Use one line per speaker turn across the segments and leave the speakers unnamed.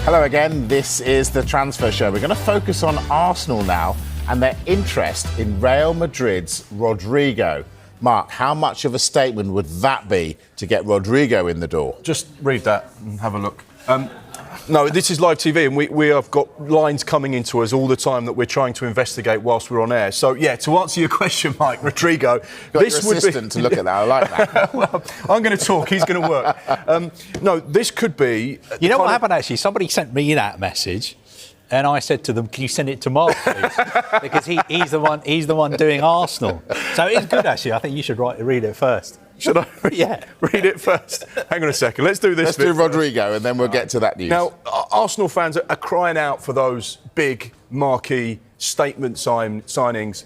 Hello again, this is the Transfer Show. We're going to focus on Arsenal now and their interest in Real Madrid's Rodrygo. Mark, how much of a statement would that be to get Rodrygo in the door?
Just read that and have a look. No, this is live TV, and we have got lines coming into us all the time that we're trying to investigate whilst we're on air. So, yeah, to answer your question, Mike, Rodrygo...
This your assistant to look at that, I like that.
Well, I'm going to talk, he's going to work. No, this could be...
You know what happened, actually? Somebody sent me that message, and I said to them, can you send it to Mark, please? Because he's the one doing Arsenal. So it's good, actually. I think you should read it first.
Should I
yeah.
read it first? Hang on a second. Let's do this.
Let's do Rodrygo and then we'll get to that news.
Now, Arsenal fans are crying out for those big marquee statement signings,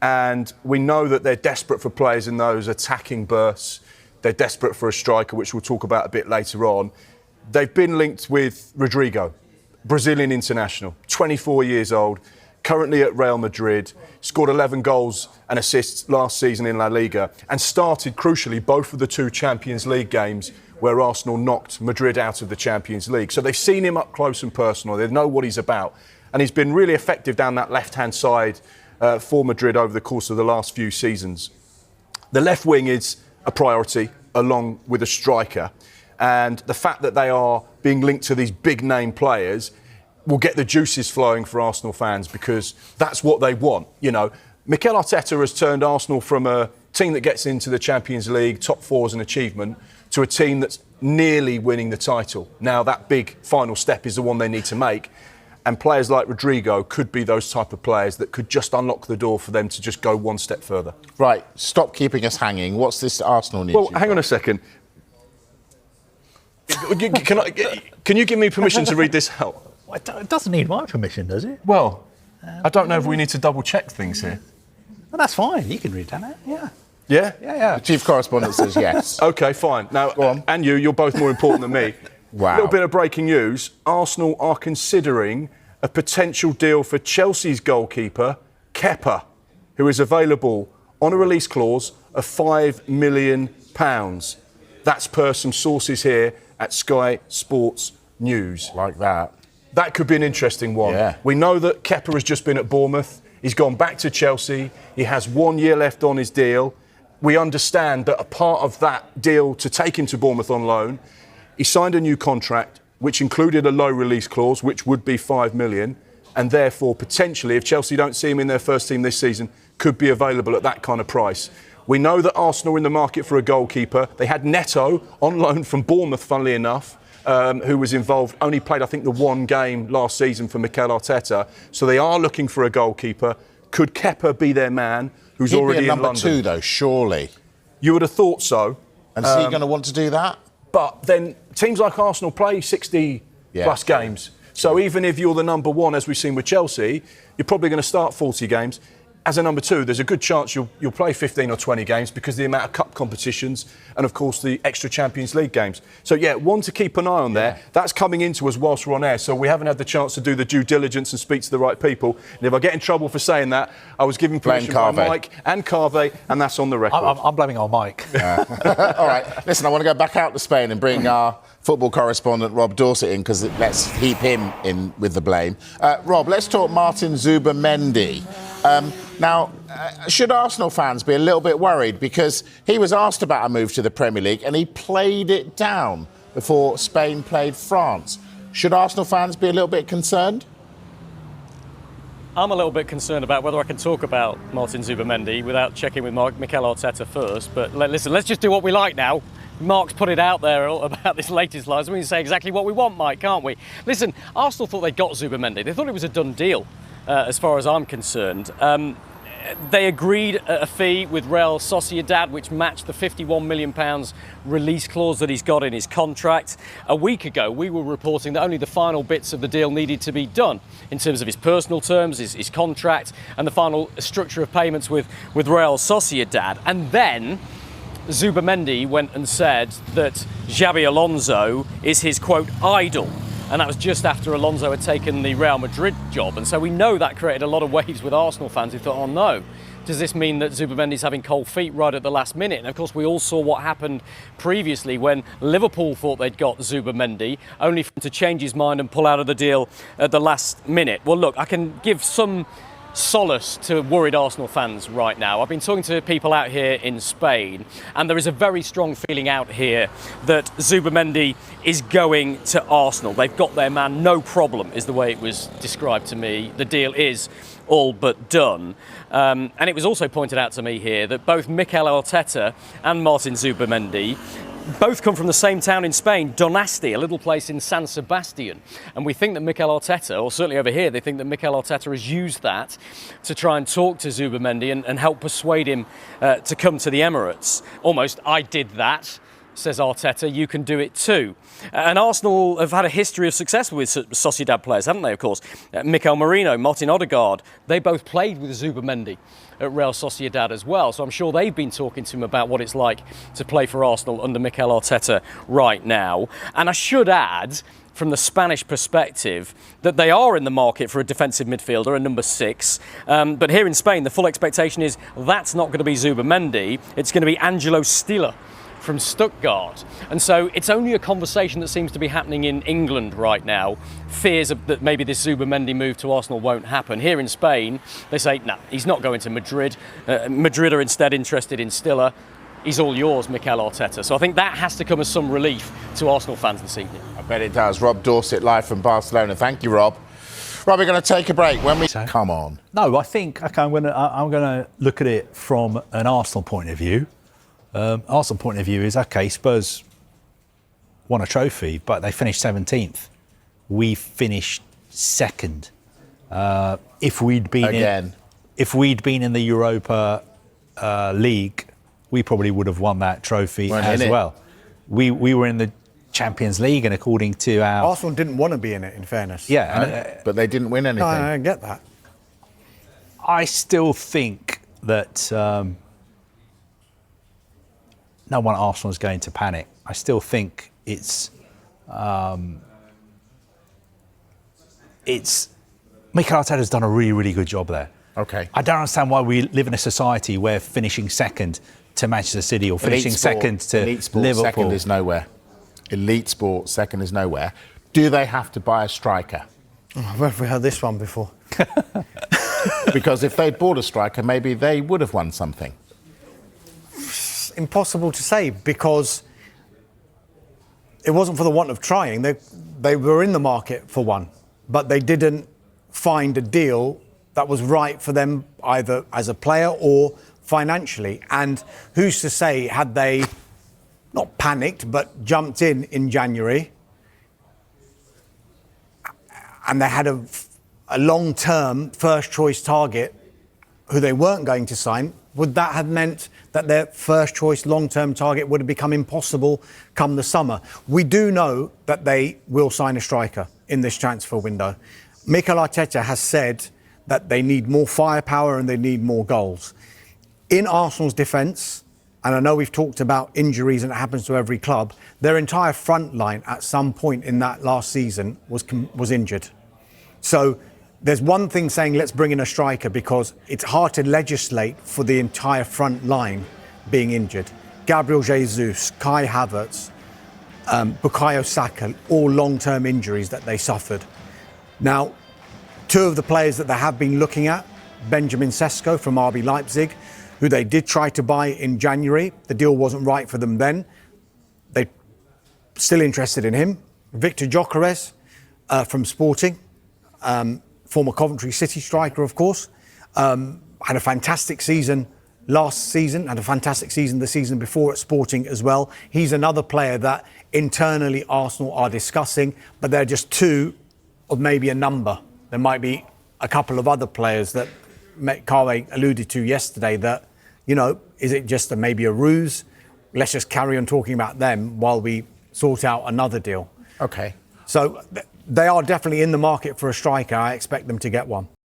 and we know that they're desperate for players in those attacking bursts. They're desperate for a striker, which we'll talk about a bit later on. They've been linked with Rodrygo, Brazilian international, 24 years old, currently at Real Madrid, scored 11 goals and assists last season in La Liga, and started, crucially, both of the two Champions League games where Arsenal knocked Madrid out of the Champions League. So they've seen him up close and personal. They know what he's about. And he's been really effective down that left-hand side for Madrid over the course of the last few seasons. The left wing is a priority, along with a striker. And the fact that they are being linked to these big-name players will get the juices flowing for Arsenal fans, because that's what they want. You know, Mikel Arteta has turned Arsenal from a team that gets into the Champions League, top four as an achievement, to a team that's nearly winning the title. Now, that big final step is the one they need to make. And players like Rodrygo could be those type of players that could just unlock the door for them to just go one step further.
Right, stop keeping us hanging. What's this Arsenal news?
Well, hang on a second. Can you give me permission to read this out?
It doesn't need my permission, does it?
Well, I don't know if we need to double-check things here.
Well, that's fine. You can read that out. Yeah.
Yeah?
Yeah.
The chief correspondent says yes.
OK, fine. Now,
go on.
And you're both more important than me.
Wow.
A little bit of breaking news. Arsenal are considering a potential deal for Chelsea's goalkeeper, Kepa, who is available on a release clause of £5 million. That's per some sources here at Sky Sports News.
Like that.
That could be an interesting one.
Yeah.
We know that Kepa has just been at Bournemouth. He's gone back to Chelsea. He has 1 year left on his deal. We understand that a part of that deal to take him to Bournemouth on loan, he signed a new contract, which included a low release clause, which would be £5 million, and therefore, potentially, if Chelsea don't see him in their first team this season, could be available at that kind of price. We know that Arsenal are in the market for a goalkeeper. They had Neto on loan from Bournemouth, funnily enough, who was involved, only played, I think, the one game last season for Mikel Arteta. So they are looking for a goalkeeper. Could Kepa be their man, who's already in London?
Number two, though, surely.
You would have thought so.
And is he going to want to do that?
But then teams like Arsenal play 60-plus games. So even if you're the number one, as we've seen with Chelsea, you're probably going to start 40 games. As a number two, there's a good chance you'll play 15 or 20 games because of the amount of cup competitions and, of course, the extra Champions League games. So, yeah, one to keep an eye on there. That's coming into us whilst we're on air, so we haven't had the chance to do the due diligence and speak to the right people. And if I get in trouble for saying that, I was given permission by Mike and Carve, and that's on the record.
I'm blaming on Mike.
All right. Listen, I want to go back out to Spain and bring our football correspondent Rob Dorset in, because let's heap him in with the blame. Rob, let's talk Martín Zubimendi. Now, should Arsenal fans be a little bit worried? Because he was asked about a move to the Premier League and he played it down before Spain played France. Should Arsenal fans be a little bit concerned?
I'm a little bit concerned about whether I can talk about Martín Zubimendi without checking with Mikel Arteta first. But listen, let's just do what we like now. Mark's put it out there about this latest line, so we can say exactly what we want, Mike, can't we? Listen, Arsenal thought they got Zubimendi. They thought it was a done deal, as far as I'm concerned. They agreed a fee with Real Sociedad, which matched the £51 million release clause that he's got in his contract. A week ago, we were reporting that only the final bits of the deal needed to be done in terms of his personal terms, his contract, and the final structure of payments with Real Sociedad. And then Zubimendi went and said that Xabi Alonso is his, quote, idol. And that was just after Alonso had taken the Real Madrid job. And so we know that created a lot of waves with Arsenal fans who thought, oh no, Does this mean that Zubimendi's having cold feet right at the last minute? And of course, we all saw what happened previously when Liverpool thought they'd got Zubimendi, only for him to change his mind and pull out of the deal at the last minute. Well, look, I can give some solace to worried Arsenal fans right now. I've been talking to people out here in Spain, and there is a very strong feeling out here that Zubimendi is going to Arsenal. They've got their man, no problem, is the way it was described to me. The deal is all but done. And it was also pointed out to me here that both Mikel Arteta and Martín Zubimendi both come from the same town in Spain, Donasti, a little place in San Sebastian. And we think that Mikel Arteta, or certainly over here, they think that Mikel Arteta has used that to try and talk to Zubimendi and help persuade him to come to the Emirates. Almost, I did that, says Arteta, you can do it too. And Arsenal have had a history of success with Sociedad players, haven't they, of course? Mikel Merino, Martin Odegaard, they both played with Zubimendi at Real Sociedad as well. So I'm sure they've been talking to him about what it's like to play for Arsenal under Mikel Arteta right now. And I should add, from the Spanish perspective, that they are in the market for a defensive midfielder, a number 6. But here in Spain, the full expectation is that's not going to be Zubimendi. It's going to be Angelo Stiller from Stuttgart. And so it's only a conversation that seems to be happening in England right now. Fears that maybe this Zubimendi move to Arsenal won't happen. Here in Spain, they say, no, he's not going to Madrid. Madrid are instead interested in Stiller. He's all yours, Mikel Arteta. So I think that has to come as some relief to Arsenal fans this evening.
I bet it does. Rob Dorset, live from Barcelona. Thank you, Rob. Rob, we're going to take a break. When we come on.
No, I think I'm going to look at it from an Arsenal point of view. Arsenal point of view is, OK, Spurs won a trophy, but they finished 17th. We finished second. If we'd been in the Europa League, we probably would have won that trophy as well. We were in the Champions League, and according to our...
Arsenal didn't want to be in it, in fairness.
Yeah.
But they didn't win anything.
No, I don't get that.
I still think that no one at Arsenal is going to panic. I still think it's Mikel Arteta's done a really, really good job there.
Okay.
I don't understand why we live in a society where finishing second to Manchester City or finishing second to Liverpool.
Second is nowhere. Elite sport, second is nowhere. Do they have to buy a striker?
Where have we heard this one before?
Because if they'd bought a striker, maybe they would have won something.
It's impossible to say, because it wasn't for the want of trying. They were in the market for one, but they didn't find a deal that was right for them, either as a player or financially. And who's to say, had they not panicked but jumped in January, and they had a long-term first choice target who they weren't going to sign, would that have meant that their first choice long-term target would have become impossible come the summer? We do know that they will sign a striker in this transfer window. Mikel Arteta has said that they need more firepower and they need more goals. In Arsenal's defence, and I know we've talked about injuries and it happens to every club, their entire front line at some point in that last season was injured. So there's one thing saying let's bring in a striker, because it's hard to legislate for the entire front line being injured. Gabriel Jesus, Kai Havertz, Bukayo Saka, all long-term injuries that they suffered. Now, two of the players that they have been looking at, Benjamin Sesko from RB Leipzig, who they did try to buy in January. The deal wasn't right for them then. They're still interested in him. Victor Gyökeres from Sporting, former Coventry City striker, of course, had a fantastic season last season, had a fantastic season the season before at Sporting as well. He's another player that internally Arsenal are discussing, but they're just two of maybe a number. There might be a couple of other players that Carway alluded to yesterday that, you know, is it just maybe a ruse? Let's just carry on talking about them while we sort out another deal.
Okay.
So they are definitely in the market for a striker. I expect them to get one.